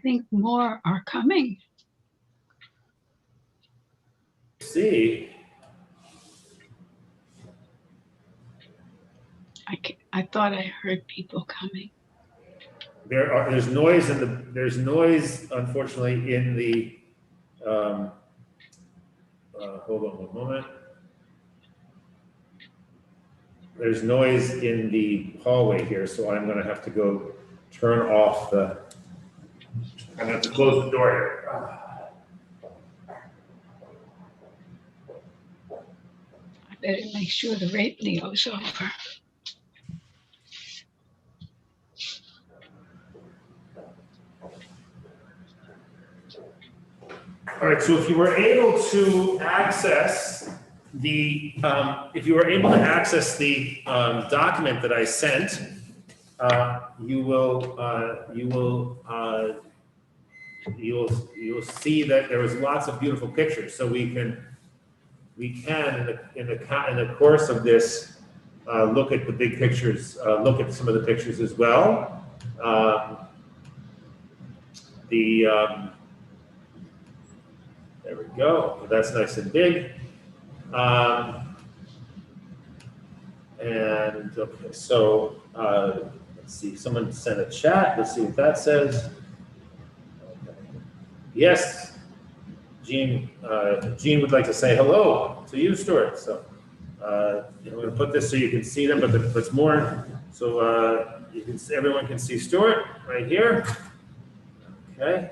think more are coming. See, I thought I heard people coming. there's noise unfortunately in the hold on one moment. There's noise in the hallway here, so I'm going to have to go turn off I'm going to have to close the door here. I better make sure the radio's over. All right, so if you were able to access the document that I sent, you'll see that there was lots of beautiful pictures. So we can in the course of this look at the big pictures, look at some of the pictures as well. There we go. That's nice and big. And okay, so let's see. Someone sent a chat. Let's see what that says. Okay. Yes, Jean. Jean would like to say hello to you, Stuart. So I'm going to put this so you can see them, but it's more so everyone can see Stuart right here. Okay.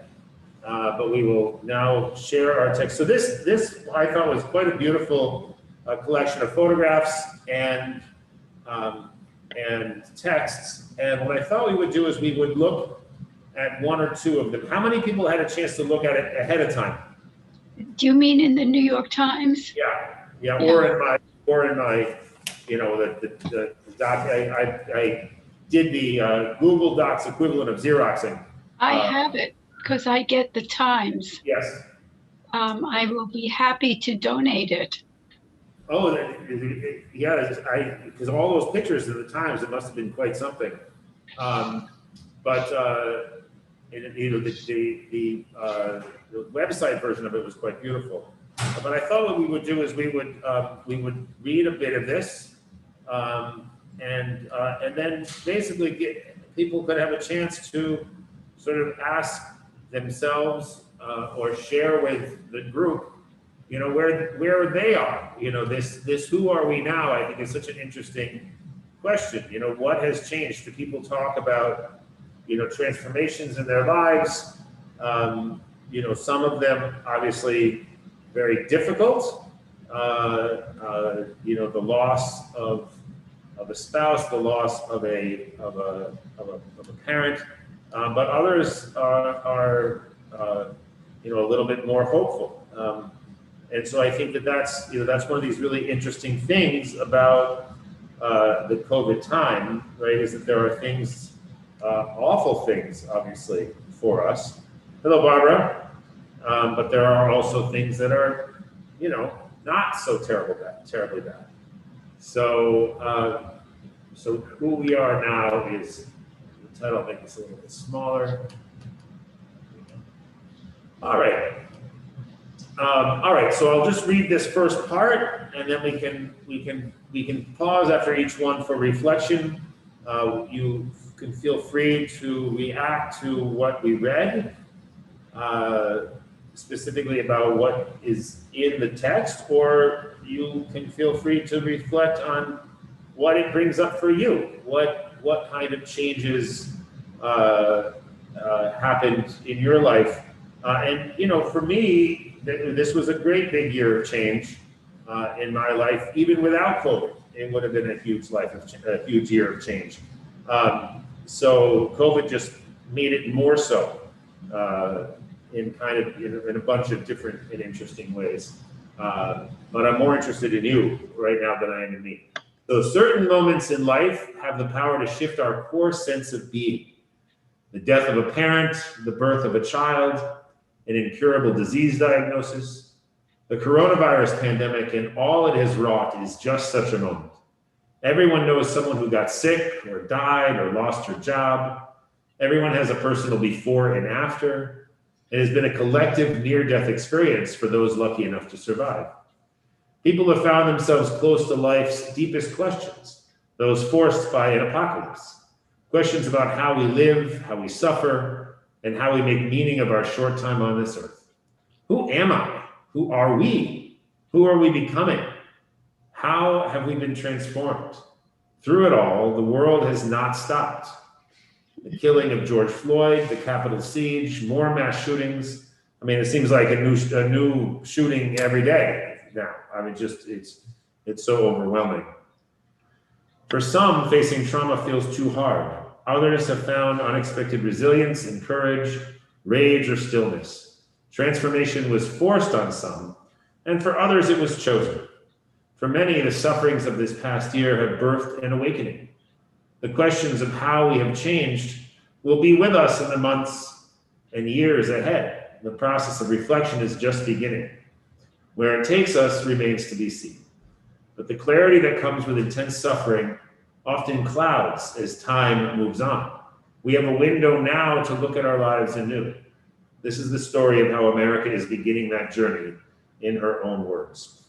But we will now share our text. So this I thought was quite a beautiful collection of photographs and texts. And what I thought we would do is we would look at one or two of them. How many people had a chance to look at it ahead of time? Do you mean in the New York Times? Yeah. Or in my, the doc. I did the Google Docs equivalent of Xeroxing. I have it. Because I get the Times. Yes. I will be happy to donate it. Oh, yeah, because all those pictures of the Times, it must have been quite something. But the website version of it was quite beautiful. But I thought what we would do is we would read a bit of this, and then basically people could have a chance to sort of ask themselves or share with the group, where they are. This who are we now, I think, is such an interesting question. What has changed? Do people talk about, transformations in their lives? Some of them obviously very difficult. The loss of a spouse, the loss of a parent. But others are a little bit more hopeful, and so I think that's one of these really interesting things about the COVID time, right? Is that there are things, awful things, obviously, for us. Hello, Barbara. But there are also things that are, not so terribly bad. So, so who we are now is. I'll make this a little bit smaller. All right. All right. So I'll just read this first part, and then we can pause after each one for reflection. You can feel free to react to what we read, specifically about what is in the text, or you can feel free to reflect on what it brings up for you. What kind of changes happened in your life? And for me, this was a great big year of change in my life. Even without COVID, it would have been a huge year of change. So COVID just made it more so in a bunch of different and interesting ways. But I'm more interested in you right now than I am in me. So certain moments in life have the power to shift our core sense of being. The death of a parent, the birth of a child, an incurable disease diagnosis, the coronavirus pandemic and all it has wrought is just such a moment. Everyone knows someone who got sick or died or lost her job. Everyone has a personal before and after. It has been a collective near-death experience for those lucky enough to survive. People have found themselves close to life's deepest questions, those forced by an apocalypse. Questions about how we live, how we suffer, and how we make meaning of our short time on this earth. Who am I? Who are we? Who are we becoming? How have we been transformed? Through it all, the world has not stopped. The killing of George Floyd, the Capitol siege, more mass shootings. I mean, it seems like a new shooting every day now. I mean, it's so overwhelming. For some, facing trauma feels too hard. Others have found unexpected resilience and courage, rage, or stillness. Transformation was forced on some, and for others, it was chosen. For many, the sufferings of this past year have birthed an awakening. The questions of how we have changed will be with us in the months and years ahead. The process of reflection is just beginning. Where it takes us remains to be seen. But the clarity that comes with intense suffering often clouds as time moves on. We have a window now to look at our lives anew. This is the story of how America is beginning that journey in her own words.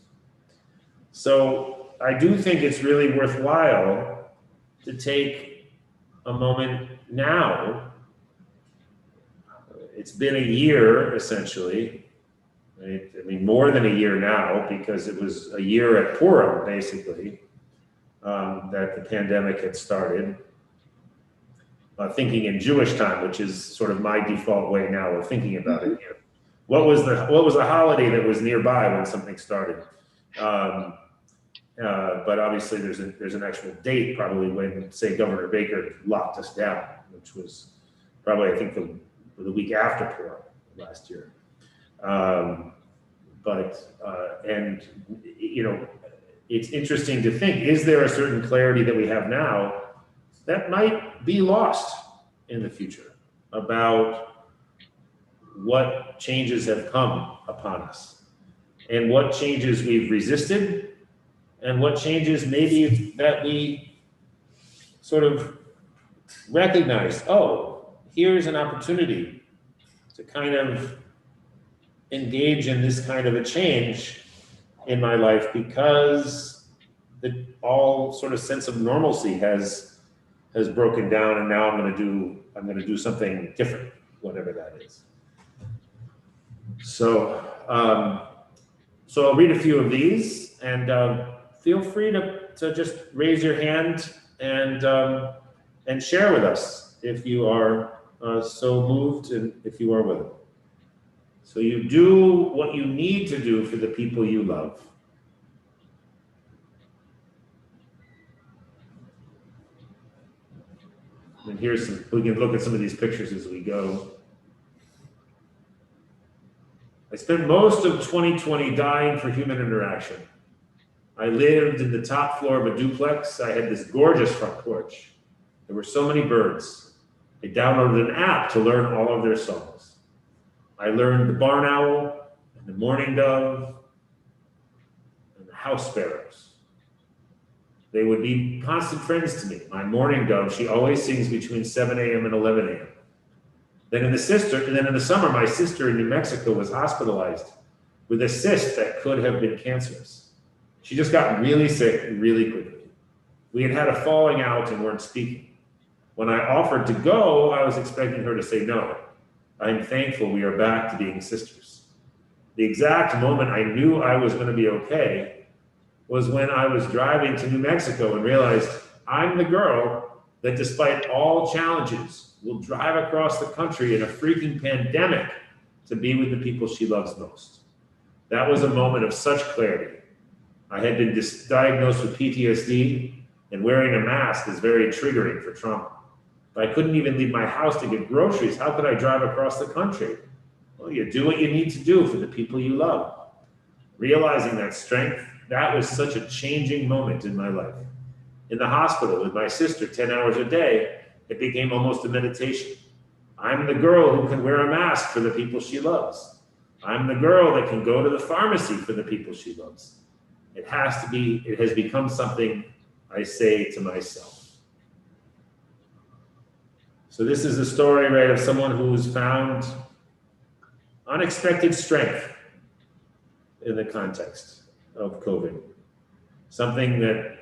So I do think it's really worthwhile to take a moment now. It's been a year, essentially. I mean, more than a year now, because it was a year at Purim, basically, that the pandemic had started. Thinking in Jewish time, which is sort of my default way now of thinking about it. What was the holiday that was nearby when something started? But obviously, there's an actual date, probably when, say, Governor Baker locked us down, which was probably, I think, the week after Purim last year. And you know, it's interesting to think: is there a certain clarity that we have now that might be lost in the future about what changes have come upon us, and what changes we've resisted? And what changes maybe that we sort of recognize, oh, here's an opportunity to kind of engage in this kind of a change in my life, because all sort of sense of normalcy has broken down, and now I'm going to do something different, whatever that is. So I'll read a few of these, and feel free to just raise your hand and share with us if you are so moved and if you are willing. So you do what you need to do for the people you love. And we can look at some of these pictures as we go. I spent most of 2020 dying for human interaction. I lived in the top floor of a duplex. I had this gorgeous front porch. There were so many birds. I downloaded an app to learn all of their songs. I learned the barn owl and the mourning dove and the house sparrows. They would be constant friends to me. My mourning dove, she always sings between 7 a.m. and 11 a.m. Then in the summer, my sister in New Mexico was hospitalized with a cyst that could have been cancerous. She just got really sick really quickly. We had had a falling out and weren't speaking. When I offered to go, I was expecting her to say no. I'm thankful we are back to being sisters. The exact moment I knew I was going to be okay was when I was driving to New Mexico and realized I'm the girl that, despite all challenges, will drive across the country in a freaking pandemic to be with the people she loves most. That was a moment of such clarity. I had been diagnosed with PTSD, and wearing a mask is very triggering for trauma. But I couldn't even leave my house to get groceries. How could I drive across the country? Well, you do what you need to do for the people you love. Realizing that strength, that was such a changing moment in my life. In the hospital with my sister 10 hours a day, it became almost a meditation. I'm the girl who can wear a mask for the people she loves. I'm the girl that can go to the pharmacy for the people she loves. It has become something I say to myself. So this is a story, right, of someone who's found unexpected strength in the context of COVID. Something that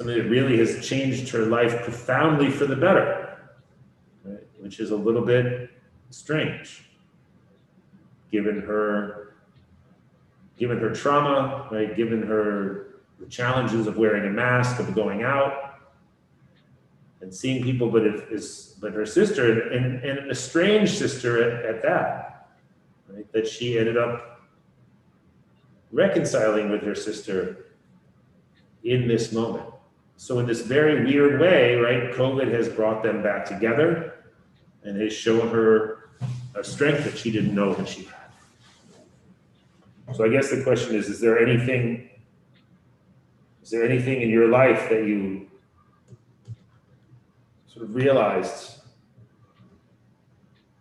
really has changed her life profoundly for the better, right? Which is a little bit strange, given her trauma, right? Given her the challenges of wearing a mask, of going out, and seeing people, but her sister, and a strange sister at that, right? That she ended up reconciling with her sister in this moment. So in this very weird way, right, COVID has brought them back together and has shown her a strength that she didn't know that she had. So I guess the question is there anything in your life that you sort of realized,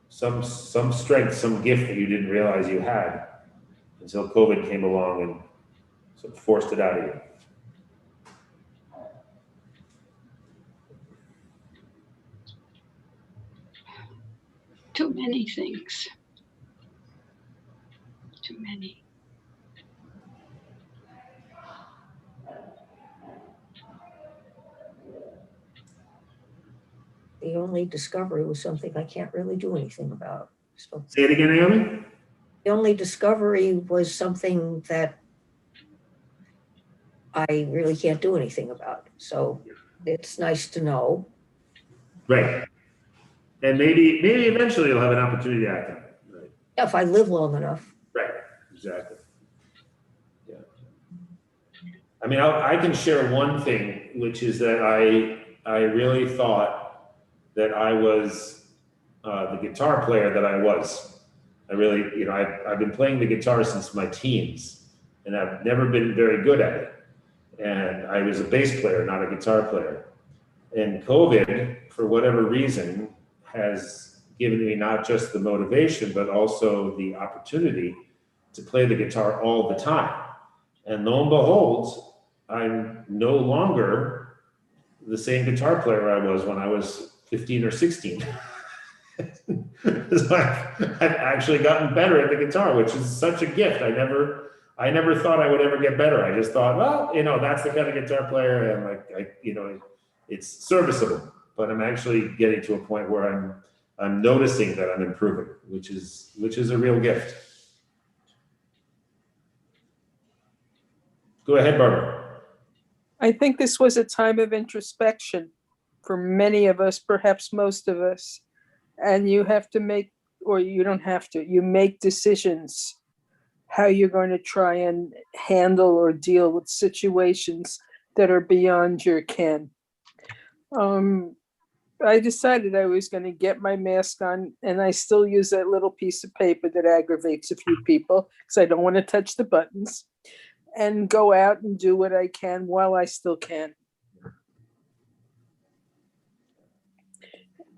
some strength, some gift that you didn't realize you had until COVID came along and sort of forced it out of you? Too many things. Too many. The only discovery was something I can't really do anything about. So Say it again, Naomi? the only discovery was something that I really can't do anything about. So it's nice to know. Right. And maybe eventually you'll have an opportunity to act on it. Right. If I live long enough. Right. Exactly. Yeah. I mean, I can share one thing, which is that I really thought that I was the guitar player that I was. I really, I've been playing the guitar since my teens, and I've never been very good at it. And I was a bass player, not a guitar player. And COVID, for whatever reason, has given me not just the motivation, but also the opportunity to play the guitar all the time. And lo and behold, I'm no longer the same guitar player I was when I was 15 or 16. It's like I've actually gotten better at the guitar, which is such a gift. I never thought I would ever get better. I just thought, well, that's the kind of guitar player, and it's serviceable. But I'm actually getting to a point where I'm noticing that I'm improving, which is a real gift. Go ahead, Barbara. I think this was a time of introspection for many of us, perhaps most of us. And you have to make, or you don't have to, you make decisions how you're going to try and handle or deal with situations that are beyond your ken. I decided I was going to get my mask on, and I still use that little piece of paper that aggravates a few people because I don't want to touch the buttons, and go out and do what I can while I still can.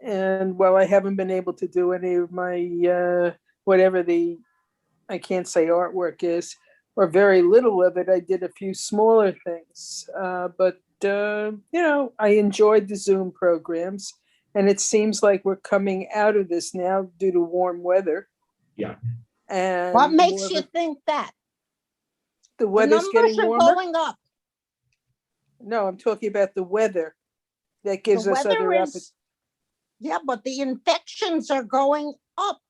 And while I haven't been able to do any of my, whatever I can't say artwork is, or very little of it, I did a few smaller things. But I enjoyed the Zoom programs, and it seems like we're coming out of this now due to warm weather. Yeah. And What makes you think that? the The weather's numbers getting are warmer? going up. No, I'm talking about the weather that gives The us other weather is, yeah, but the infections are going up.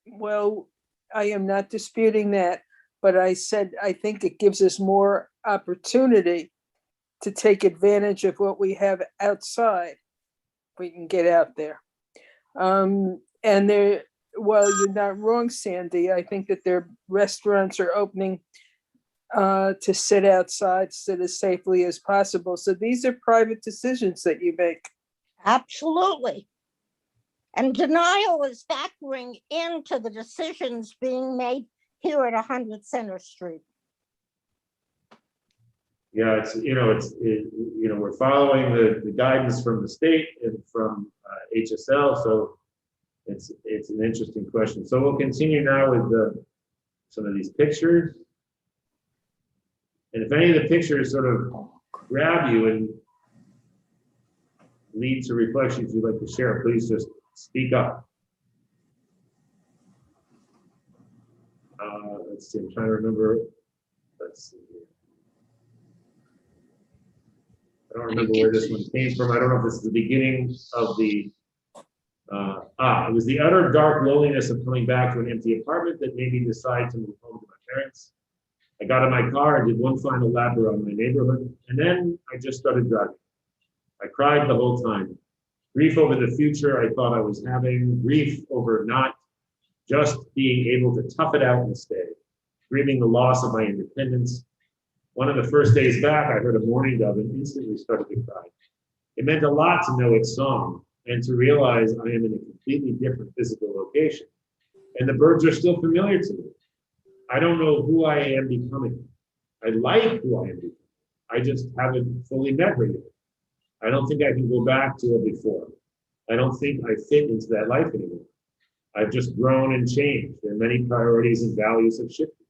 Well, I am not disputing that, but I said I think it gives us more opportunity to take advantage of what we have outside. We can get out there. And there, well, you're not wrong, Sandy. I think that their restaurants are opening to sit outside, sit as safely as possible. So these are private decisions that you make. Absolutely. And denial is factoring into the decisions being made here at 100 Center Street. Yeah, we're following the guidance from the state and from HSL, so it's an interesting question. So we'll continue now with some of these pictures. And if any of the pictures sort of grab you and lead to reflections you'd like to share, please just speak up. Let's see, I'm trying to remember. Let's see. I don't remember where this one came from. I don't know if this is the beginning of the, it was the utter dark loneliness of coming back to an empty apartment that made me decide to move home to my parents. I got in my car and did one final lap around my neighborhood, and then I just started driving. I cried the whole time. Grief over the future I thought I was having, grief over not just being able to tough it out and stay, grieving the loss of my independence. One of the first days back, I heard a mourning dove and instantly started to cry. It meant a lot to know its song and to realize I am in a completely different physical location. And the birds are still familiar to me. I don't know who I am becoming. I like who I am becoming. I just haven't fully met her yet. I don't think I can go back to her before. I don't think I fit into that life anymore. I've just grown and changed, and many priorities and values have shifted.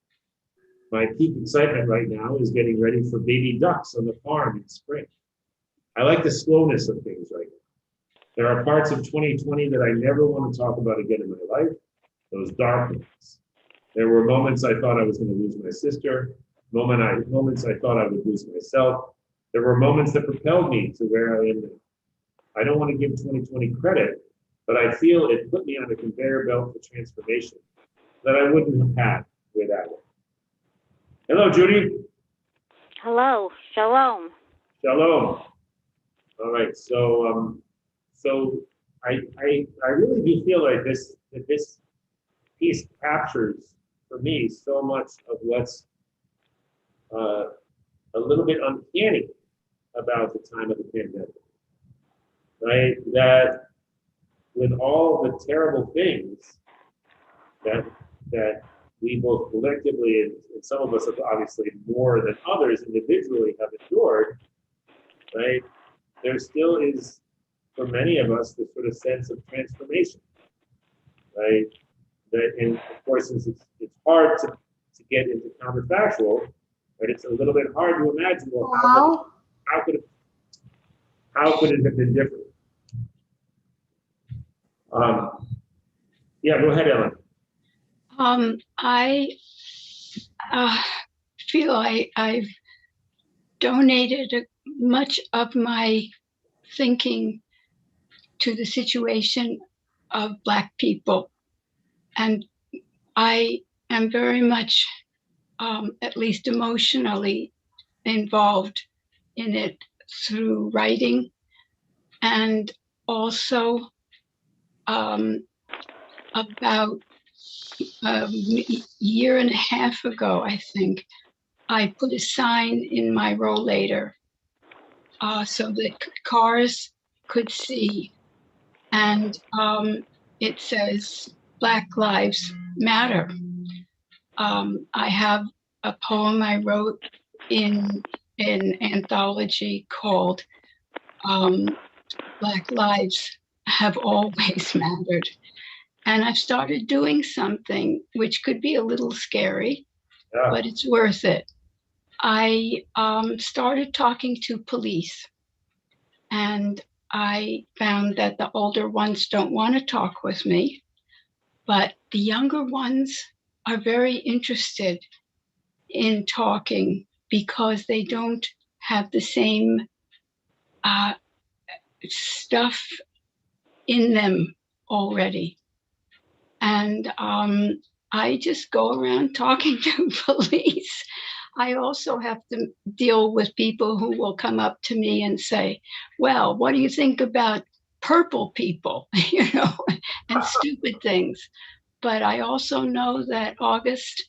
My peak excitement right now is getting ready for baby ducks on the farm in spring. I like the slowness of things right now. There are parts of 2020 that I never want to talk about again in my life, those dark moments. There were moments I thought I was going to lose my sister, moments I thought I would lose myself. There were moments that propelled me to where I am now. I don't want to give 2020 credit, but I feel it put me on a conveyor belt for transformation that I wouldn't have had without it. Hello, Judy. Hello, shalom. Shalom. All right, so I really do feel like this piece captures for me so much of what's a little bit uncanny about the time of the pandemic, right? That with all the terrible things that we both collectively and some of us have obviously more than others individually have endured, right? There still is, for many of us, this sort of sense of transformation, right? That, and of course, since it's hard to get into counterfactual, right? It's a little bit hard to imagine, well, how could it have been different? Yeah, go ahead, Ellen. I feel I've donated much of my thinking to the situation of Black people. And I am very much, at least emotionally, involved in it through writing, and also about a year and a half ago, I think, I put a sign in my rollator so that cars could see, and it says Black Lives Matter. I have a poem I wrote in an anthology called Black Lives Have Always Mattered. And I've started doing something which could be a little scary, but it's worth it. I started talking to police, and I found that the older ones don't want to talk with me, but the younger ones are very interested in talking because they don't have the same stuff in them already. And I just go around talking to police. I also have to deal with people who will come up to me and say, well, what do you think about purple people, and stupid things. But I also know that August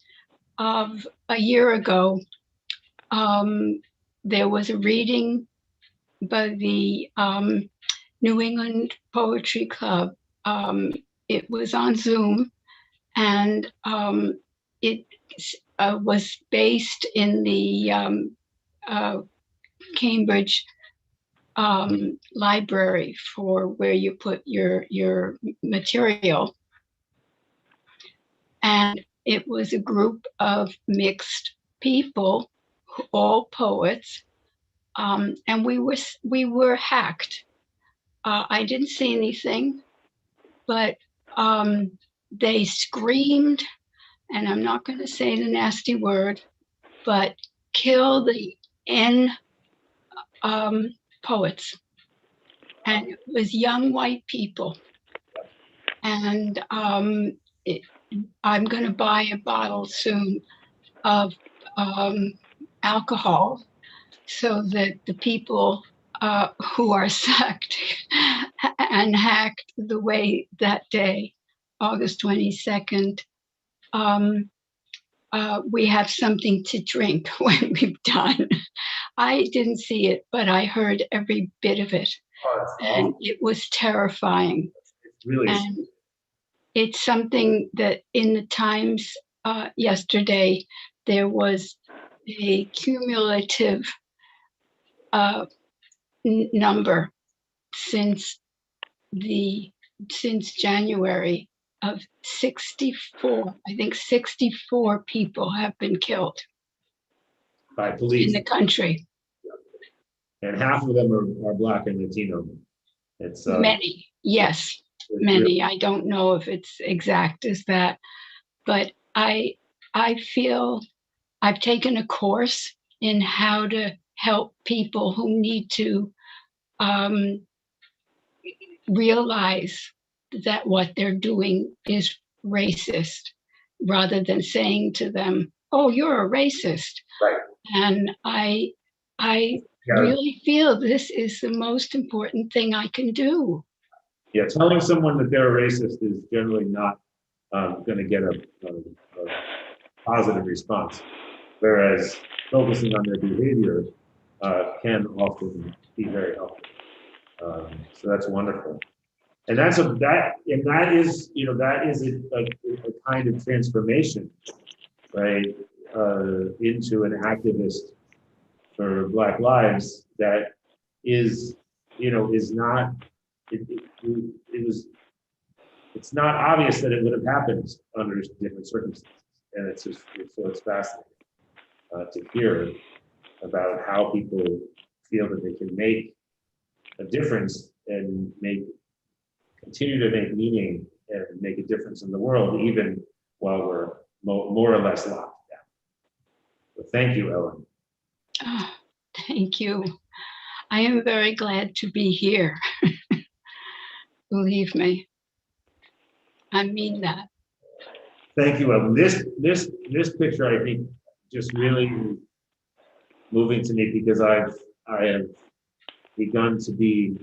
of a year ago, there was a reading by the New England Poetry Club. It was on Zoom, and it was based in the Cambridge library for where you put your material. And it was a group of mixed people, all poets, and we were hacked. I didn't see anything, but they screamed, and I'm not going to say the nasty word, but kill the N poets. And it was young white people. And I'm going to buy a bottle soon of alcohol so that the people who are sucked and hacked the way that day, August 22nd, we have something to drink when we've done. I didn't see it, but I heard every bit of it. And it was terrifying. Really, And it's something that in the Times yesterday, there was a cumulative number since January of 64. I think 64 people have been killed by in police, the country. and half of them are Black and Latino. It's Many, yes, many. I don't know if it's exact as that, but I feel I've taken a course in how to help people who need to realize that what they're doing is racist, rather than saying to them, "Oh, you're a racist." Right. And I Yeah. really feel this is the most important thing I can do. Yeah, telling someone that they're a racist is generally not going to get a positive response, whereas focusing on their behavior can often be very helpful. So that's wonderful, and that is a kind of transformation, right, into an activist for Black lives that is not. It's not obvious that it would have happened under different circumstances, and it's fascinating to hear about how people feel that they can make a difference and continue to make meaning and make a difference in the world, even while we're more or less locked down. So thank you, Ellen. Oh, thank you. I am very glad to be here. Believe me. I mean that. Thank you, Ellen. This picture, I think, just really moving to me, because I have begun to be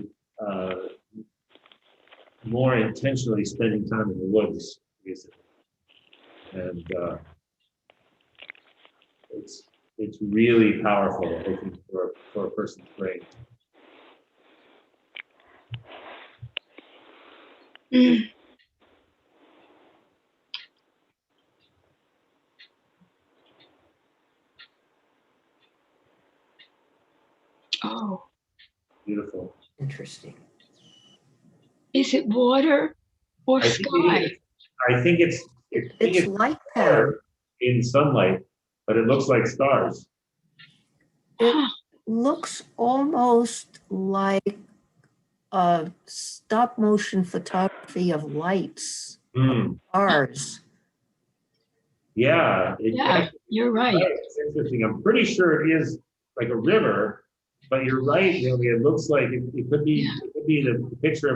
more intentionally spending time in the woods recently, and it's really powerful, I think, for a person's brain. Mm. Oh, Beautiful. Interesting. is it water or I think sky? It's light pattern. in sunlight, but it looks like stars. Huh. Looks almost like a stop motion photography of lights, stars. Yeah, Yeah, you're right. It's interesting. I'm pretty sure it is like a river, but you're right, really. It looks like it could be the picture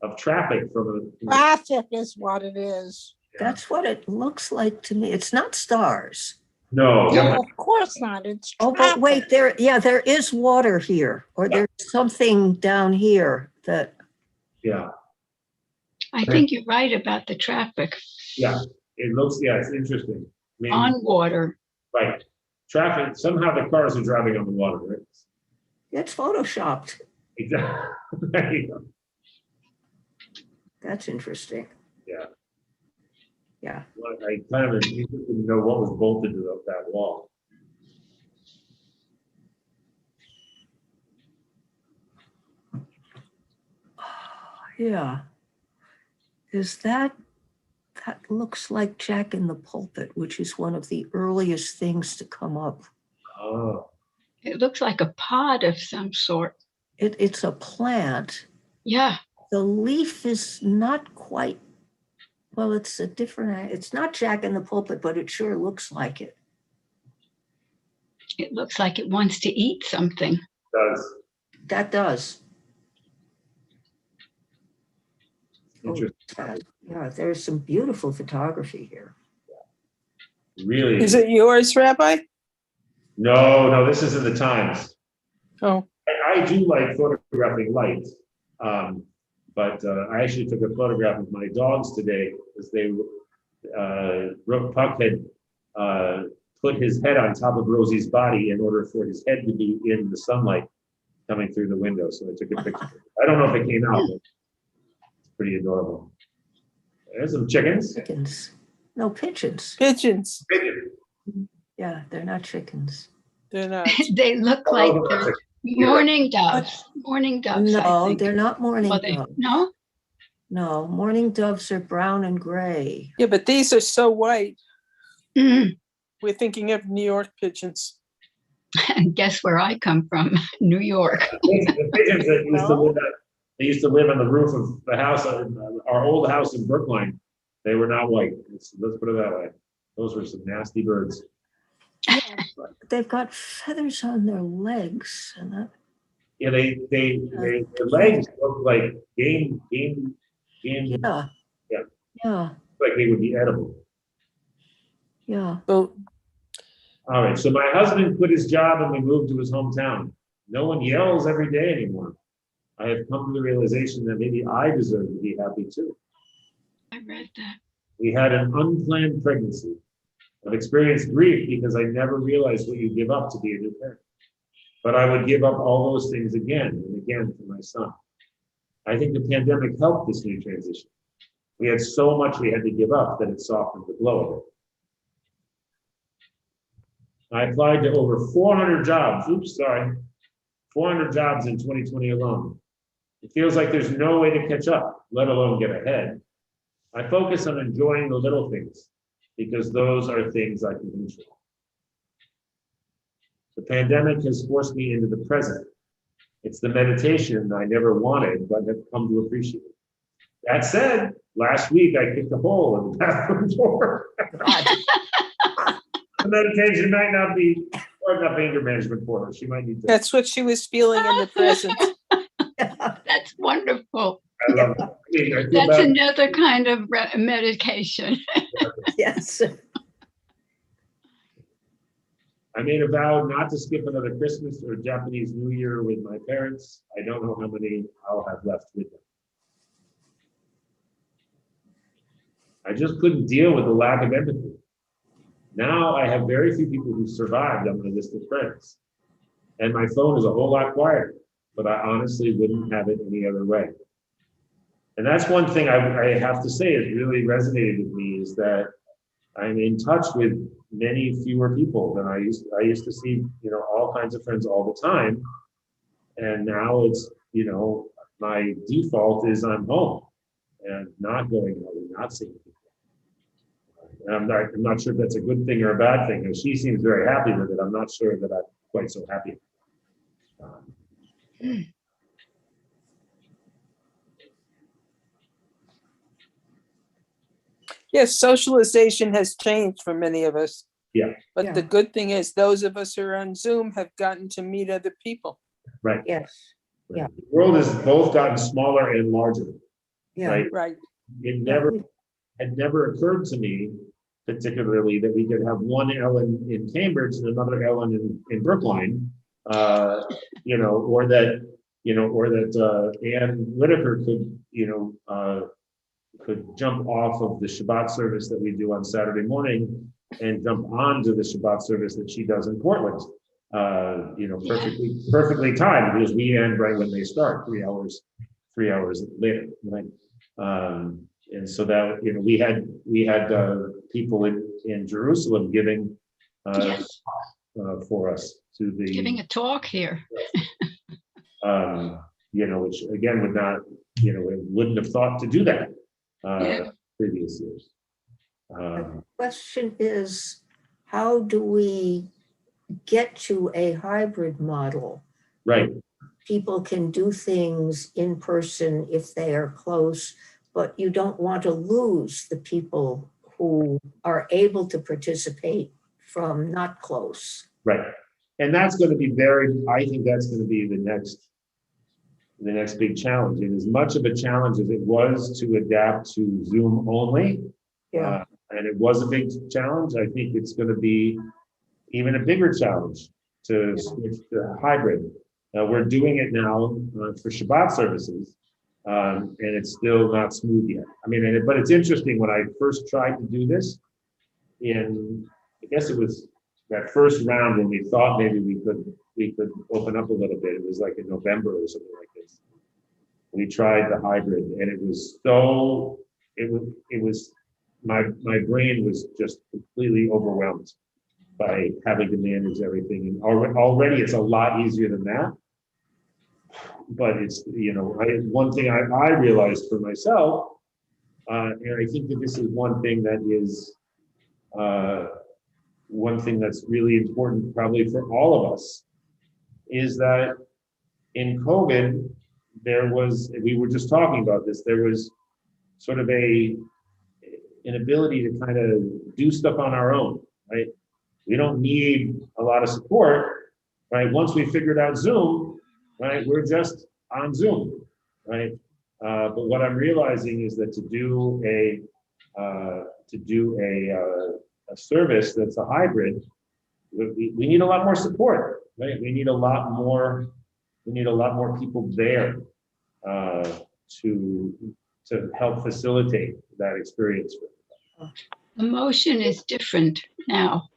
of traffic from a Traffic is what it is. That's what it looks like to me. It's not stars. No. No, of course not. It's Oh, but wait, traffic. there is water here, or there's something down here that. Yeah. I think you're right about the traffic Yeah. It looks. Yeah, it's interesting. Maybe, on water. right. Traffic. Somehow the cars are driving on the water. Right? It's photoshopped. Exactly. There you go. That's interesting. Yeah. Yeah. Well, I kind of interested to know what was bolted to that wall. Yeah. Is that looks like Jack in the Pulpit, which is one of the earliest things to come up. Oh. It looks like a pod of some sort. It's a plant, Yeah, The leaf is not quite, well, it's a different, it's not Jack in the Pulpit, but it sure looks like it. it looks like it wants to eat something. Does. That does. Interesting. Yeah, there's some beautiful photography here. Really? Is it yours, Rabbi? No, this is in the Times. Oh, I do like photographing light, but I actually took a photograph of my dogs today because Puck had put his head on top of Rosie's body in order for his head to be in the sunlight coming through the window. So I took a picture. I don't know if it came out, but it's pretty adorable. There's some chickens. Chickens. No, pigeons. pigeons. Yeah, they're not chickens. They're not. They look like they're mourning doves. Mourning doves, I No, think. they're not mourning Are they? doves. No? No, mourning doves are brown and gray. Yeah, but these are so white. Mm. We're thinking of New York pigeons. And guess where I come from? New York. The pigeons that used to live on the roof of the house, our old house in Brookline, they were not white. Let's put it that way. Those were some nasty birds. They've got feathers on their legs, and that, Yeah, their legs look like game, yeah. Yeah. Yeah, like they would be edible. yeah. Well, All right, so my husband quit his job and we moved to his hometown. No one yells every day anymore. I have come to the realization that maybe I deserve to be happy too. I read that. We had an unplanned pregnancy. I've experienced grief because I never realized what you give up to be a new parent. But I would give up all those things again and again for my son. I think the pandemic helped this new transition. We had so much we had to give up that it softened the blow of it. I applied to over 400 jobs. 400 jobs in 2020 alone. It feels like there's no way to catch up, let alone get ahead. I focus on enjoying the little things because those are things I can control. The pandemic has forced me into the present. It's the meditation I never wanted, but have come to appreciate. That said, last week I kicked a hole in the bathroom door. The meditation might not be or enough anger management for her. She might need to. that's what she was feeling in the present. That's wonderful. I love it. I mean, I feel That's bad. another kind of medication. Yes. I made a vow not to skip another Christmas or Japanese New Year with my parents. I don't know how many I'll have left with them. I just couldn't deal with the lack of empathy. Now I have very few people who survived on my list of friends. And my phone is a whole lot quieter, but I honestly wouldn't have it any other way. And that's one thing I have to say has really resonated with me is that I'm in touch with many fewer people than I used to see, all kinds of friends all the time. And now it's, my default is I'm home and not going out and not seeing people. And I'm not sure if that's a good thing or a bad thing. And she seems very happy with it. I'm not sure that I'm quite so happy. Yes, socialization has changed for many of us. Yeah. But the good thing is those of us who are on Zoom have gotten to meet other people. Right. Yes. Yeah. The world has both gotten smaller and larger. Yeah. Right. Right. It had never occurred to me, particularly, that we could have one Ellen in Cambridge and another Ellen in Brookline, or that Ann Whitaker could jump off of the Shabbat service that we do on Saturday morning and jump onto the Shabbat service that she does in Portland. Perfectly timed because we end right when they start, 3 hours later, right? And so that we had people in Jerusalem giving Yes, for us to the giving a talk here. which again would not wouldn't have thought to do that Yeah. previous years. The question is, how do we get to a hybrid model? Right. people can do things in person if they are close, but you don't want to lose the people who are able to participate from not close. Right. And that's going to be I think that's going to be the next big challenge. And as much of a challenge as it was to adapt to Zoom only, and it was a big challenge, I think it's going to be even a bigger challenge to switch to hybrid. We're doing it now for Shabbat services, and it's still not smooth yet. I mean, but it's interesting, when I first tried to do this I guess it was that first round when we thought maybe we could open up a little bit. It was like in November or something like this. We tried the hybrid, and it was my brain was just completely overwhelmed by having to manage everything. And already it's a lot easier than that. But it's, one thing I realized for myself, and I think that this is one thing that's really important probably for all of us, is that in COVID, we were just talking about this, there was sort of an ability to kind of do stuff on our own, right? We don't need a lot of support, right? Once we figured out Zoom, right, we're just on Zoom, right? But what I'm realizing is that to do a service that's a hybrid, we need a lot more support, right? We need a lot more people there to help facilitate that experience. The motion is different now.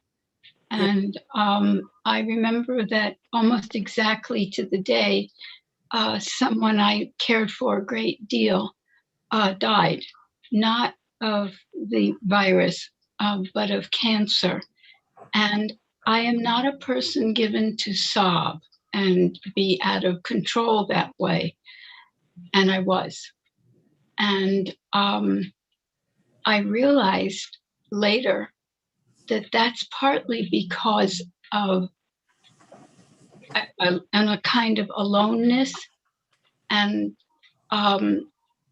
And I remember that almost exactly to the day, someone I cared for a great deal died, not of the virus, but of cancer. And I am not a person given to sob and be out of control that way. And I was. And I realized later that that's partly because of a kind of aloneness. And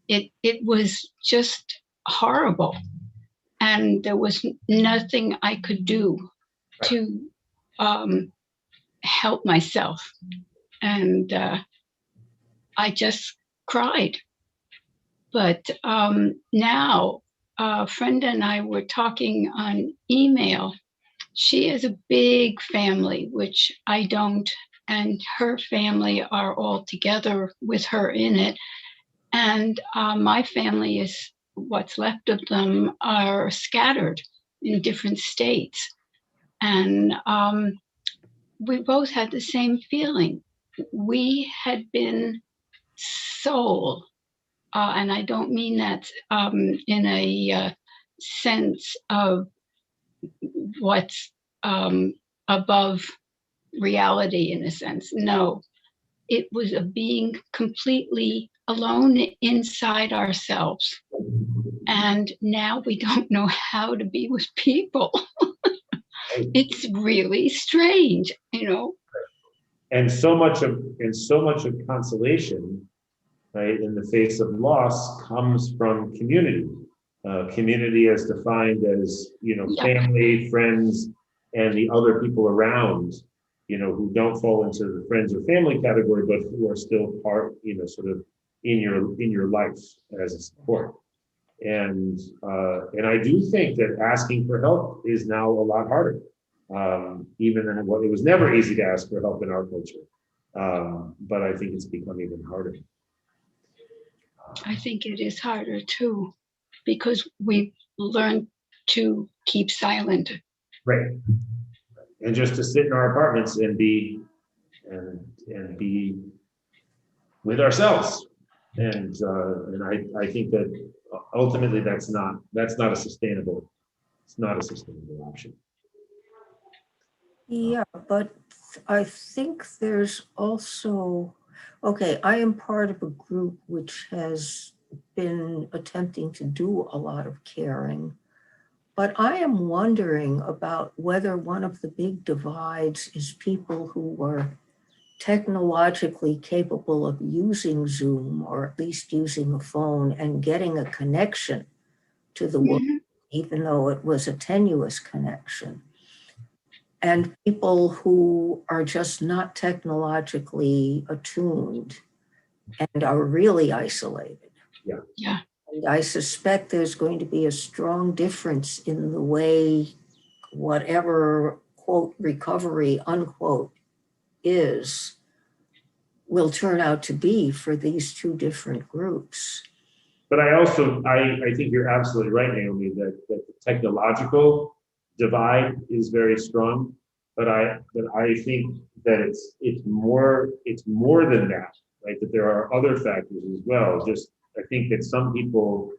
it was just horrible. And there was nothing I could do to help myself. And I just cried. But now, a friend and I were talking on email. She has a big family, which I don't, and her family are all together with her in it. And my family is, what's left of them are scattered in different states. And we both had the same feeling. We had been sold, and I don't mean that in a sense of what's above reality in a sense. No, it was a being completely alone inside ourselves. And now we don't know how to be with people. It's really strange, And so much of consolation, right, in the face of loss comes from community. Community as defined as, family, friends, and the other people around, who don't fall into the friends or family category, but who are still part, sort of in your life as a support. And I do think that asking for help is now a lot harder. Even it was never easy to ask for help in our culture, but I think it's become even harder. I think it is harder too, because we've learned to keep silent. Right. And just to sit in our apartments and be with ourselves. And I think that ultimately that's not a sustainable option. Yeah, but I think there's also, I am part of a group which has been attempting to do a lot of caring, but I am wondering about whether one of the big divides is people who were technologically capable of using Zoom, or at least using a phone and getting a connection to the world, Mhm. even though it was a tenuous connection. And people who are just not technologically attuned and are really isolated. Yeah. And I suspect there's going to be a strong difference in the way whatever, quote, recovery, unquote, is, will turn out to be for these two different groups. But I also, I think you're absolutely right, Naomi, that the technological divide is very strong. But I think that it's more than that, right? That there are other factors as well. Just, I think that some people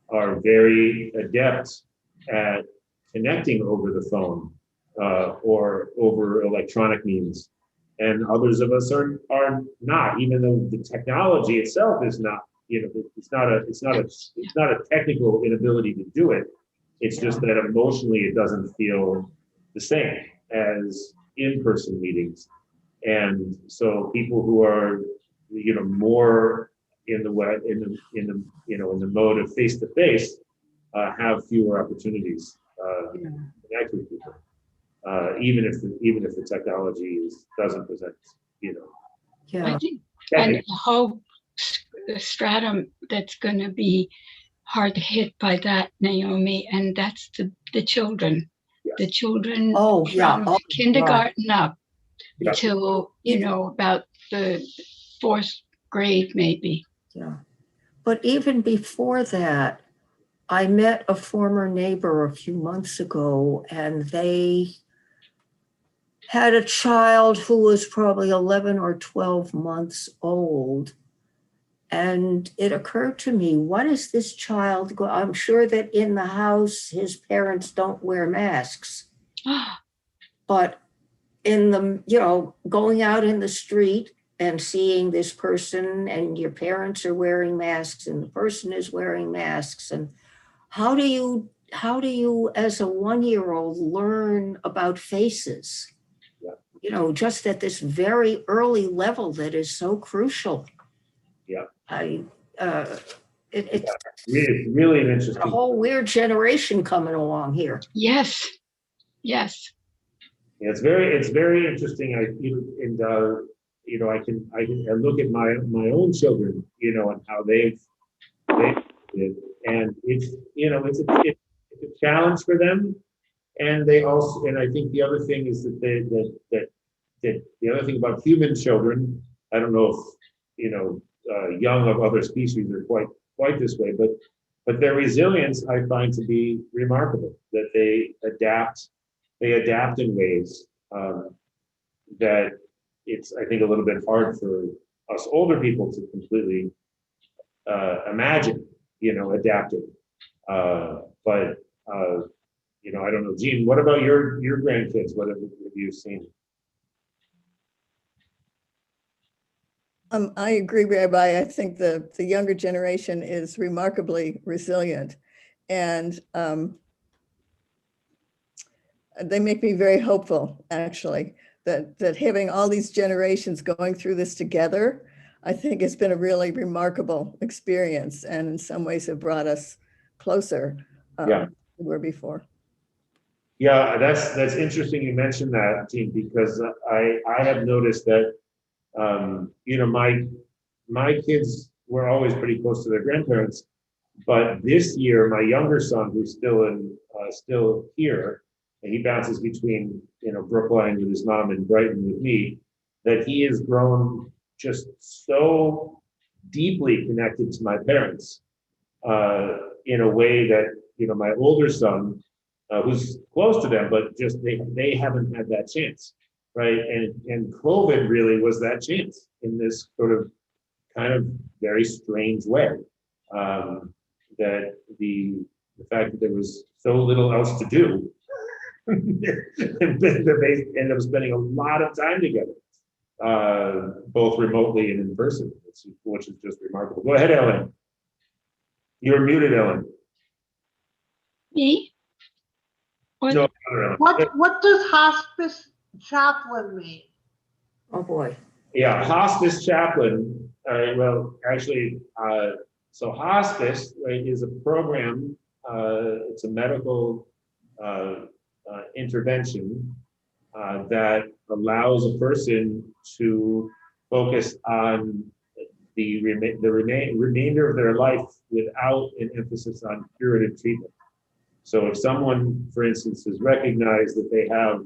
are very adept at connecting over the phone or over electronic means, and others of us are not. Even though the technology itself is not, it's not a technical inability to do it. It's just that emotionally it doesn't feel the same as in-person meetings, and so people who are more in the way in the mode of face to face have fewer opportunities to connect with people, even if the technology doesn't present Yeah. I think, and the whole stratum that's going to be hard hit by that, Naomi, and that's the children. Yes. The children Oh, yeah. from Oh, kindergarten up Yeah. till, about the fourth grade, maybe. Yeah. But even before that, I met a former neighbor a few months ago, and they had a child who was probably 11 or 12 months old. And it occurred to me, what is this child? I'm sure that in the house, his parents don't wear masks, but in the, going out in the street and seeing this person, and your parents are wearing masks and the person is wearing masks. And how do you, as a 1-year-old, learn about faces? Yeah. Just at this very early level that is so crucial. Yeah. It's really an interesting. a whole weird generation coming along here. Yes. Yes. Yeah, it's very interesting. I look at my own children, and how they've and it's a challenge for them, and they also, and I think the other thing is that the other thing about human children, I don't know if young of other species are quite this way, but their resilience I find to be remarkable. That they adapt in ways that it's, I think, a little bit hard for us older people to completely imagine, adapting. But I don't know, Jean, what about your grandkids? What have you seen? I agree, Rabbi. I think the younger generation is remarkably resilient, and they make me very hopeful, actually, that having all these generations going through this together, I think it's been a really remarkable experience, and in some ways have brought us closer than we were before. Yeah, that's interesting you mentioned that, Jean, because I have noticed that my kids were always pretty close to their grandparents, but this year my younger son, who's still here, and he bounces between Brookline with his mom and Brighton with me, that he has grown just so deeply connected to my parents in a way that my older son, who's close to them, but just they haven't had that chance, right? And COVID really was that chance in this sort of kind of very strange way. That the fact that there was so little else to do, and they ended up spending a lot of time together, both remotely and in person, which is just remarkable. Go ahead, Ellen. You're muted, Ellen. Me? Or No, What does hospice chaplain mean? Oh, boy. Yeah, hospice chaplain. Well, actually, so hospice, right, is a program. It's a medical intervention that allows a person to focus on the remainder of their life without an emphasis on curative treatment. So if someone, for instance, is recognized that they have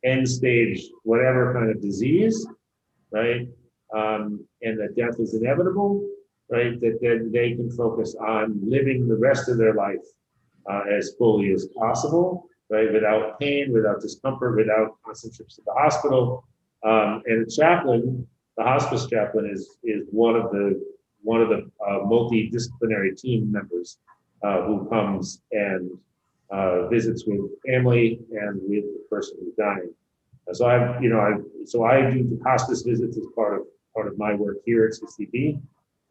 end stage whatever kind of disease, right, and that death is inevitable, right, that then they can focus on living the rest of their life as fully as possible, right, without pain, without discomfort, without constant trips to the hospital. And a chaplain, the hospice chaplain, is one of the multidisciplinary team members who comes and visits with family and with the person who's dying. So I do hospice visits as part of my work here at CCB.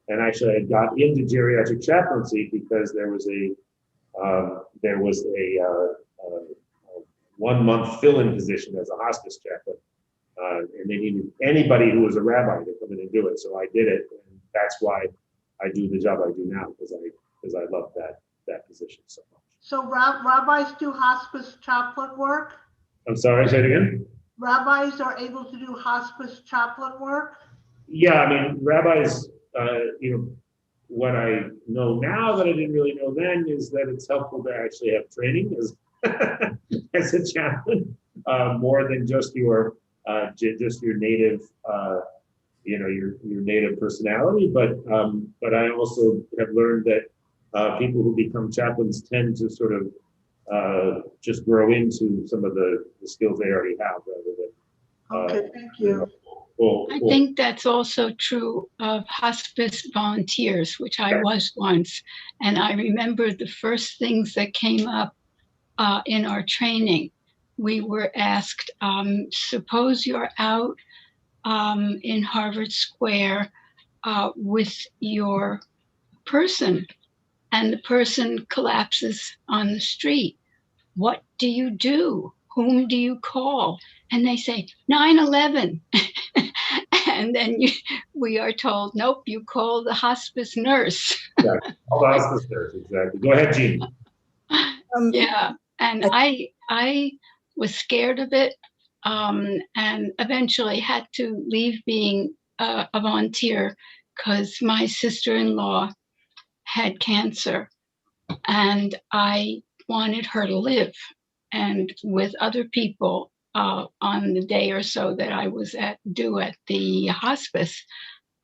And actually, I got into geriatric chaplaincy because there was a 1 month fill-in position as a hospice chaplain, and they needed anybody who was a rabbi to come in and do it. So I did it, and that's why I do the job I do now, because I love that position so much. So rabbis do hospice chaplain work? I'm sorry, say it again? Rabbis are able to do hospice chaplain work? Yeah, I mean, rabbis, what I know now that I didn't really know then is that it's helpful to actually have training as as a chaplain, more than just your native, your native personality. But I also have learned that people who become chaplains tend to sort of just grow into some of the skills they already have, rather than. Okay, thank you. I think that's also true of hospice volunteers, which I was once. And I remember the first things that came up in our training. We were asked, suppose you're out in Harvard Square with your person and the person collapses on the street. What do you do? Whom do you call? And they say 9/11. And then we are told, nope, you call the hospice nurse. Yeah, call the hospice nurse, exactly. Go ahead, Jean. Yeah, and I was scared of it, and eventually had to leave being a volunteer because my sister-in-law had cancer, and I wanted her to live. And with other people on the day or so that I was due at the hospice,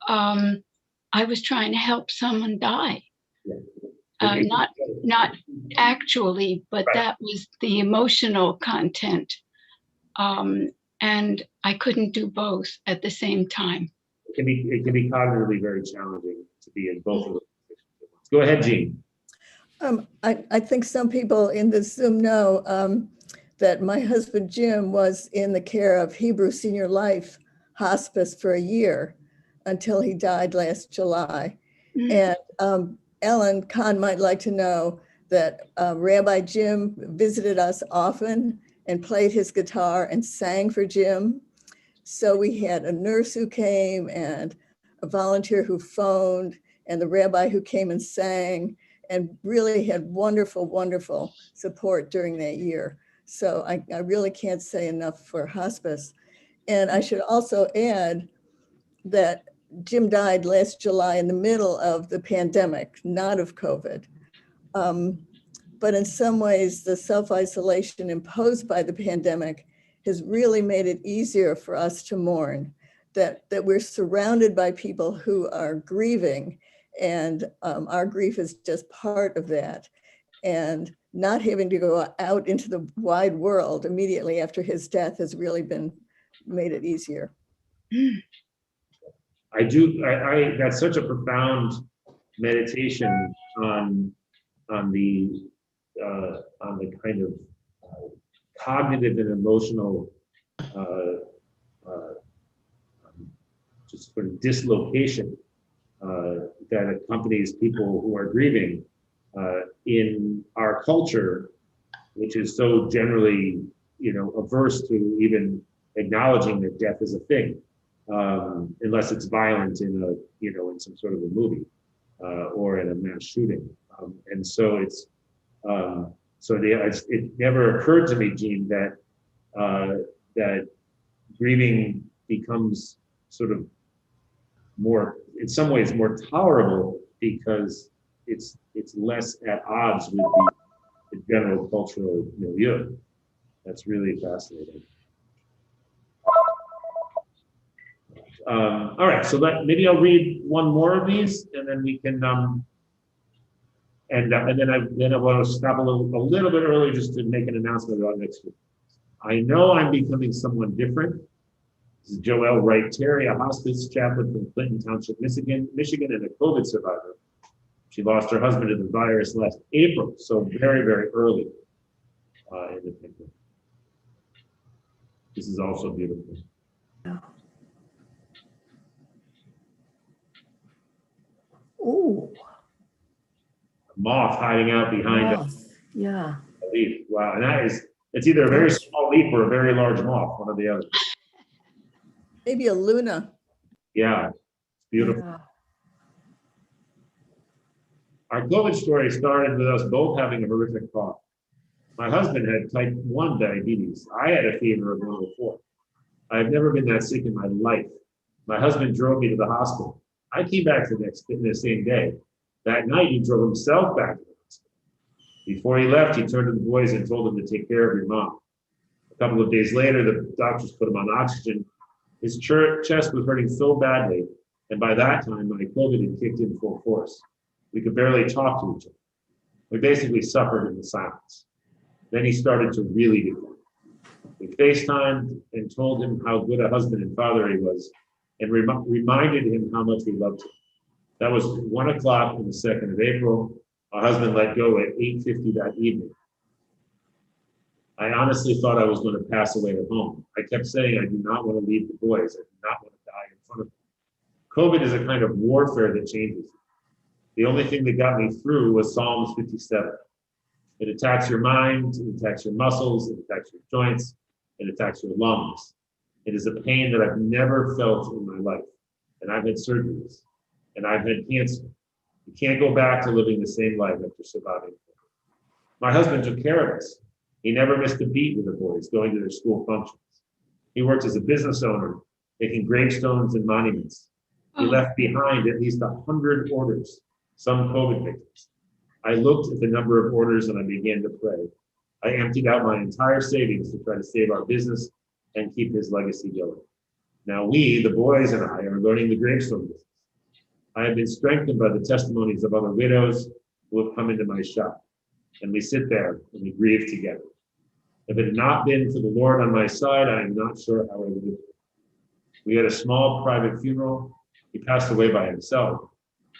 I was trying to help someone die. Not actually, but that was the emotional content. And I couldn't do both at the same time. It can be cognitively very challenging to be in both of those positions. Go ahead, Jean. I think some people in this Zoom know that my husband, Jim, was in the care of Hebrew Senior Life Hospice for a year until he died last July. Mm-hmm. And Ellen Kahn might like to know that Rabbi Jim visited us often and played his guitar and sang for Jim. So we had a nurse who came and a volunteer who phoned and the rabbi who came and sang, and really had wonderful, wonderful support during that year. So I really can't say enough for hospice. And I should also add that Jim died last July in the middle of the pandemic, not of COVID. But in some ways, the self-isolation imposed by the pandemic has really made it easier for us to mourn, that we're surrounded by people who are grieving, and our grief is just part of that. And not having to go out into the wide world immediately after his death has really made it easier. That's such a profound meditation on the kind of cognitive and emotional just sort of dislocation that accompanies people who are grieving in our culture, which is so generally, averse to even acknowledging that death is a thing. unless it's violent in a, in some sort of a movie, or in a mass shooting. And so it never occurred to me, Gene, that grieving becomes sort of more, in some ways, more tolerable because it's less at odds with the general cultural milieu. That's really fascinating. All right, so maybe I'll read one more of these, and then we can, and then I want to stop a little bit early just to make an announcement about next week. I know I'm becoming someone different. This is Joelle Wright Terry, a hospice chaplain from Clinton Township, Michigan, and a COVID survivor. She lost her husband to the virus last April, so very, very early in the pandemic. This is also beautiful. Ooh. A moth hiding out behind a Yeah. leaf. Wow, and it's either a very small leaf or a very large moth, one or the other. Maybe a Luna. Yeah, it's beautiful. Yeah. Our COVID story started with us both having a horrific cough. My husband had type 1 diabetes. I had a fever of 104. I have never been that sick in my life. My husband drove me to the hospital. I came back the same day. That night, he drove himself back to the hospital. Before he left, he turned to the boys and told them to take care of your mom. A couple of days later, the doctors put him on oxygen. His chest was hurting so badly, and by that time, my COVID had kicked in full force. We could barely talk to each other. We basically suffered in the silence. Then he started to really decline. We FaceTimed and told him how good a husband and father he was, and reminded him how much we loved him. That was 1 o'clock on the 2nd of April. My husband let go at 8:50 that evening. I honestly thought I was going to pass away at home. I kept saying I do not want to leave the boys. I do not want to die in front of them. COVID is a kind of warfare that changes you. The only thing that got me through was Psalms 57. It attacks your mind, it attacks your muscles, it attacks your joints, it attacks your lungs. It is a pain that I've never felt in my life. And I've had surgeries, and I've had cancer. You can't go back to living the same life after surviving. My husband took care of us. He never missed a beat with the boys going to their school functions. He worked as a business owner, making gravestones and monuments. He left behind at least 100 orders, some COVID victims. I looked at the number of orders and I began to pray. I emptied out my entire savings to try to save our business and keep his legacy going. Now we, the boys and I, are learning the gravestone business. I have been strengthened by the testimonies of other widows who have come into my shop. And we sit there and we grieve together. If it had not been for the Lord on my side, I am not sure how I would have lived. We had a small private funeral. He passed away by himself.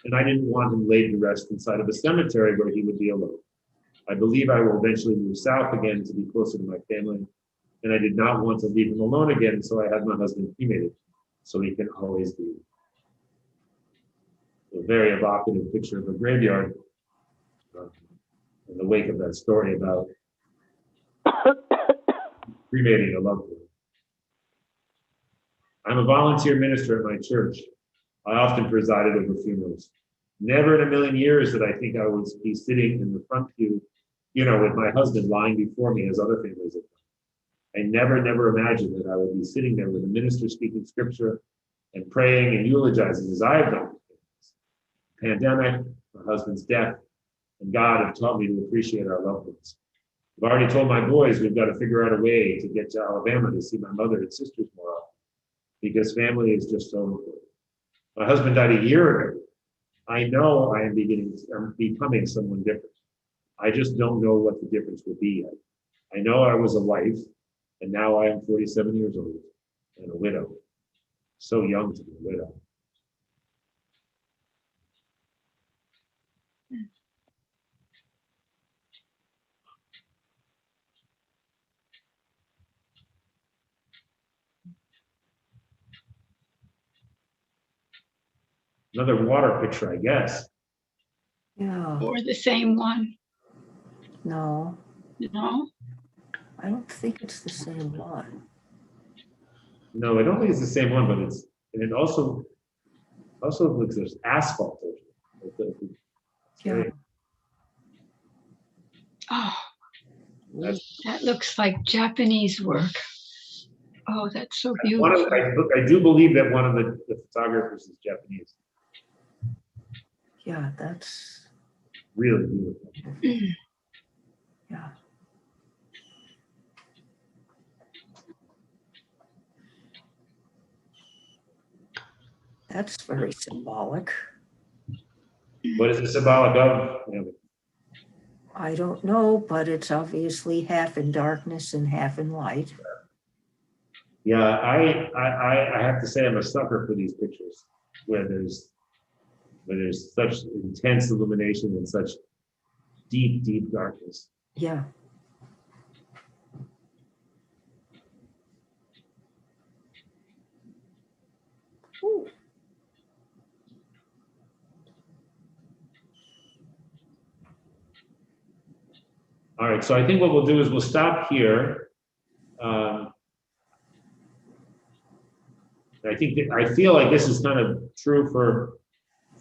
And I didn't want him laid to rest inside of a cemetery where he would be alone. I believe I will eventually move south again to be closer to my family. And I did not want to leave him alone again, so I had my husband cremated so he can always be. A very evocative picture of a graveyard in the wake of that story about cremating a loved one. I'm a volunteer minister at my church. I often presided over funerals. Never in a million years did I think I would be sitting in the front pew, with my husband lying before me as other families have done. I never imagined that I would be sitting there with a minister speaking scripture and praying and eulogizing as I have done. Pandemic, my husband's death, and God have taught me to appreciate our loved ones. I've already told my boys we've got to figure out a way to get to Alabama to see my mother and sisters more often, because family is just so important. My husband died a year ago. I know I'm becoming someone different. I just don't know what the difference will be yet. I know I was a wife, and now I am 47 years old and a widow. So young to be a widow. Another water picture, I guess. Yeah. Or the same one? No, No? I don't think it's the same one. No, I don't think it's the same one, but it's And it also looks like there's asphalt over it. Yeah. Oh, That's that looks like Japanese work. Oh, that's so one of, beautiful. I do believe that one of the photographers is Japanese. Yeah, that's, Really beautiful. yeah. That's very symbolic. What is it symbolic of? You know, I don't know, but it's obviously half in darkness and half in light. yeah, I have to say I'm a sucker for these pictures where there's such intense illumination and such deep, deep darkness. Yeah. Ooh. All right, so I think what we'll do is we'll stop here. I feel like this is kind of true for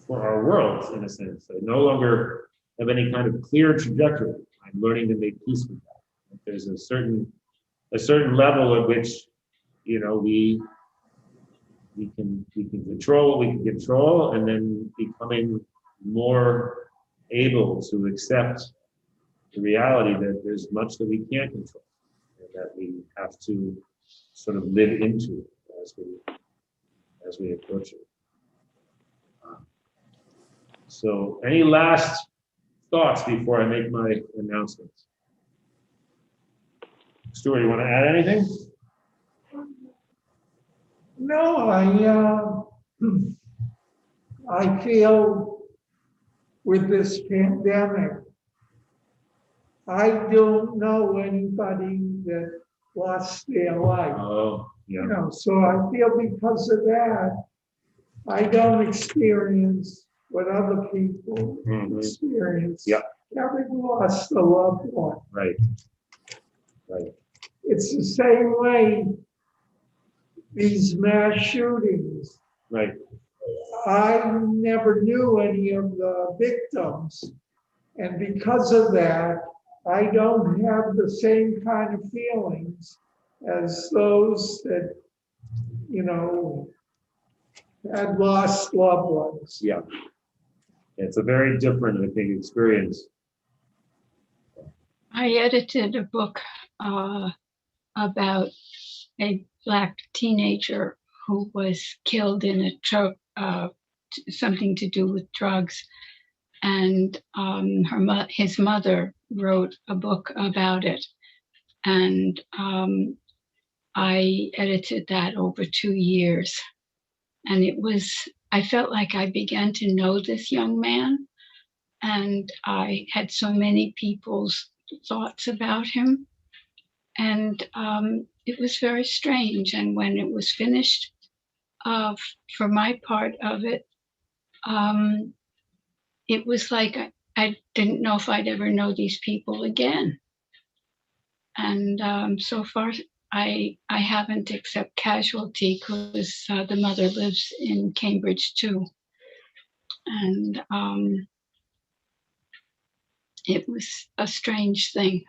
our world in a sense. I no longer have any kind of clear trajectory. I'm learning to make peace with that. There's a certain level at which, you know, we can control what we can control, and then becoming more able to accept the reality that there's much that we can't control and that we have to sort of live into as we approach it. So any last thoughts before I make my announcements? Stuart, you want to add anything? No, I feel with this pandemic, I don't know anybody that lost their life. Oh, yeah. You know, so I feel because of that, I don't experience what other people experience. Yeah. Having lost a loved one. Right. Right. It's the same way these mass shootings. Right. I never knew any of the victims. And because of that, I don't have the same kind of feelings as those that, you know, had lost loved ones. Yeah. It's a very different, I think, experience. I edited a book about a Black teenager who was killed in a truck, something to do with drugs. And his mother wrote a book about it. And I edited that over 2 years. And I felt like I began to know this young man. And I had so many people's thoughts about him. And it was very strange. And when it was finished, for my part of it, it was like I didn't know if I'd ever know these people again. And so far, I haven't, except casualty, because the mother lives in Cambridge too. And it was a strange thing.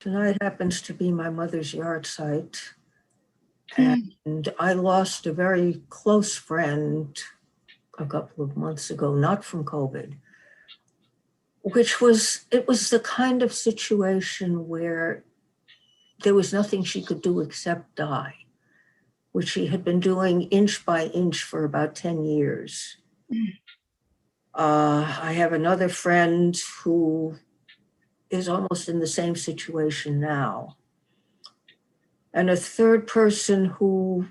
Tonight happens to be my mother's yard site. And I lost a very close friend a couple of months ago, not from COVID, it was the kind of situation where there was nothing she could do except die, which she had been doing inch by inch for about 10 years. I have another friend who is almost in the same situation now. And a third person who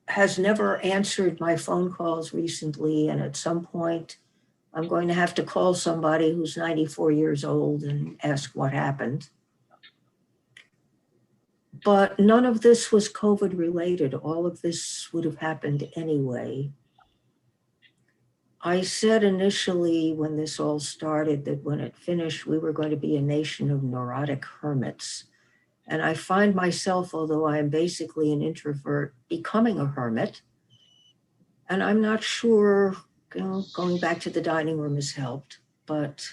has never answered my phone calls recently. And at some point, I'm going to have to call somebody who's 94 years old and ask what happened. But none of this was COVID related. All of this would have happened anyway. I said initially when this all started that when it finished, we were going to be a nation of neurotic hermits. And I find myself, although I am basically an introvert, becoming a hermit. And I'm not sure, going back to the dining room has helped, but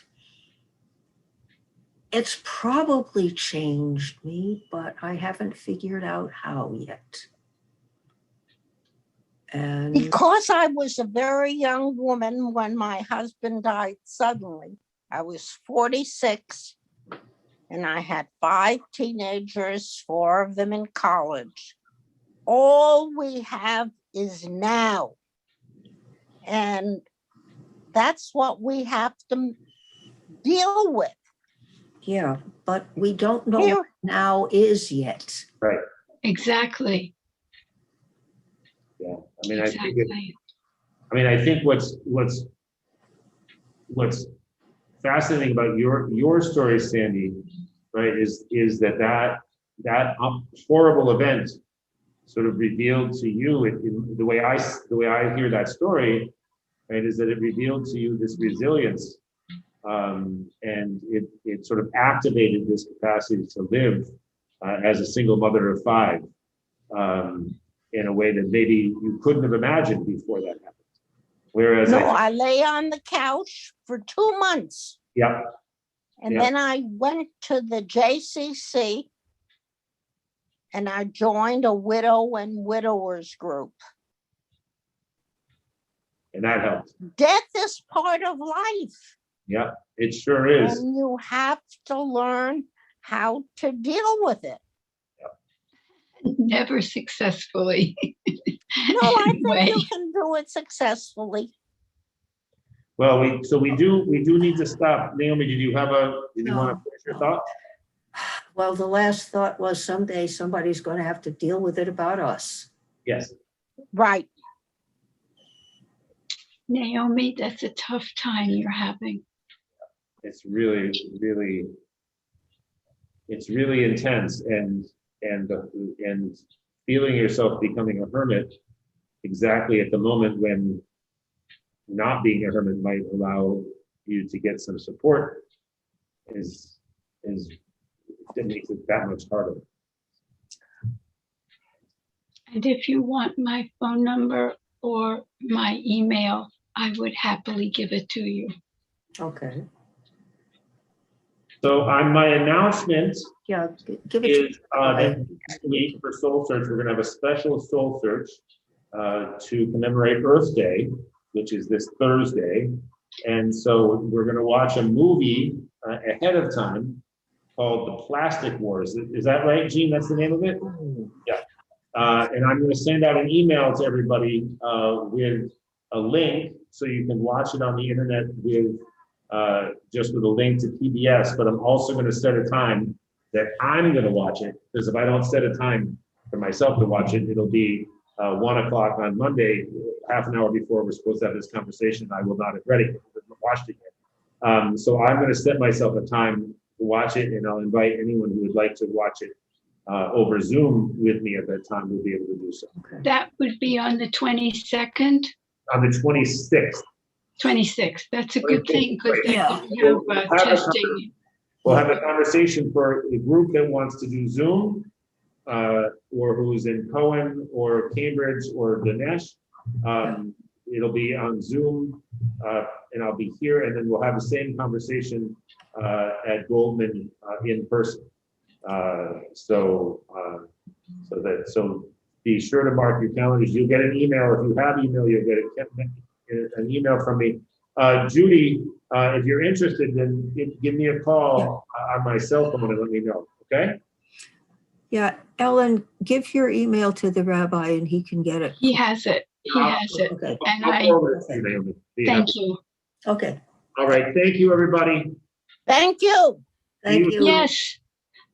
it's probably changed me, but I haven't figured out how yet. And Because I was a very young woman when my husband died suddenly. I was 46 and I had 5 teenagers, 4 of them in college. All we have is now. And that's what we have to deal with. yeah, but we don't know Here- what now is yet. Right. Exactly. Yeah. I mean, Exactly. I think what's fascinating about your story, Sandy, right, is that horrible event sort of revealed to you in the way I hear that story, right, is that it revealed to you this resilience, and it sort of activated this capacity to live as a single mother of 5. In a way that maybe you couldn't have imagined before that happened. Whereas No, I lay on the couch for 2 months. yeah, And Yeah. then I went to the JCC and I joined a widow and widowers group. and that helped. Death is part of life, Yeah, it sure is. and you have to learn how to deal with it. Never successfully. No, I think Anyway. you can do it successfully. Well, we do need to stop. Naomi, did you want to No, finish your no. thought? Well, the last thought was someday somebody's going to have to deal with it about us. Yes. Right. Naomi, that's a tough time you're having. It's really intense, and feeling yourself becoming a hermit exactly at the moment when not being a hermit might allow you to get some support is it makes it that much harder. And if you want my phone number or my email, I would happily give it to you. Okay. So on my announcement Yeah, give it is to that next week for Soul Search, we're gonna have a special Soul Search to commemorate Earth Day, which is this Thursday. And so we're gonna watch a movie ahead of time called The Plastic Wars. Is that right, Gene? That's the name of it? Yeah. And I'm gonna send out an email to everybody with a link so you can watch it on the internet with just with a link to PBS, but I'm also gonna set a time that I'm gonna watch it, because if I don't set a time for myself to watch it, it'll be 1 o'clock on Monday, half an hour before we're supposed to have this conversation. I will not have read it, because I haven't watched it yet. So I'm gonna set myself a time to watch it, and I'll invite anyone who would like to watch it over Zoom with me at that time will be able to do so. Okay. That would be on the 22nd, On the 26th, 26th. That's a good thing because they Yeah. don't have testing. we'll have a conversation for the group that wants to do Zoom, or who's in Cohen or Cambridge or Dinesh. It'll be on Zoom, and I'll be here, and then we'll have the same conversation at Goldman in person. So be sure to mark your calendars. You'll get an email. If you have email, you'll get an email from me. Judy, if you're interested, then give me a call on my cell phone and let me know, okay? Yeah, Ellen, give your email to the rabbi and he can get it. He has it. He has it. Okay, And I'll I forward it to you, Naomi. thank you. okay. All right, thank you, everybody. Thank you. Thank You- you. Yes,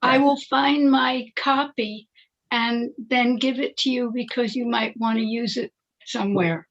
I will find my copy and then give it to you because you might want to use it somewhere.